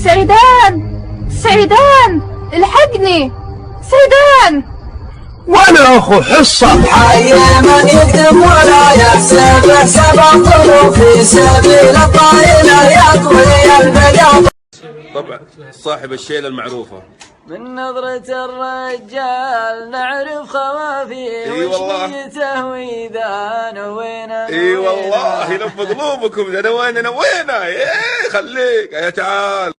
سيدان سيدان الحقني سيدان. وانا اخو حصة حي من يكتب ولا يحسب حساب الظروف في سبيل الطائلة يطوي البياض. طبعا صاحب الشيلة المعروفة من نظرة الرجال نعرف خوافيه وشيته وإذا نوينا. اي والله لما قلوبكم نوينا نوينا. خليك يا تعال.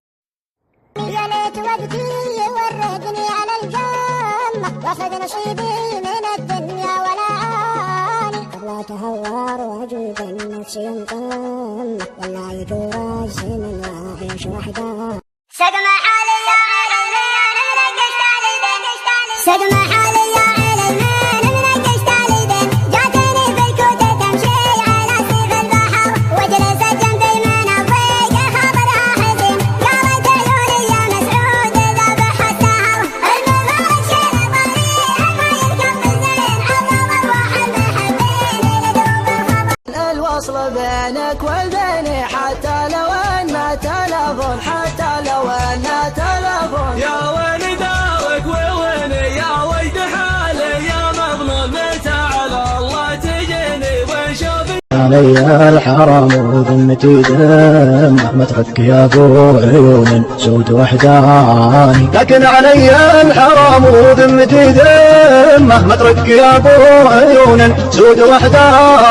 يا ليت وقتي يورقني على الجنة واخذ نصيبي من الدنيا ولا عاني. قبل تهور واجوب النفس ينقم ولا يجور الزمن واعيش وحده. سقم حالي يا علينا نقشت علي بين سقم حالي يا علينا نقشت علي بين جاتني في الكوتة تمشي على سيف البحر وجلست جنبي من الضيق خبرها حزين قالت عيوني يا مسعود إذا بح السهر المبارك شيل طريق ما يتكفل زين عظم أرواح المحبين لدروب الخبر. الوصل بينك وبيني حتى لو أن تلفون حتى لو أن تلفون. يا وين دارك وويني يا ويد حالي يا مظلوم متى على الله تجيني وشوفي. علي الحرام وذمتي دم مهما تفك يا ابو عيون سود وحداني. لكن علي الحرام وذمتي دم مهما ترك يا ابو عيون سود وحداني.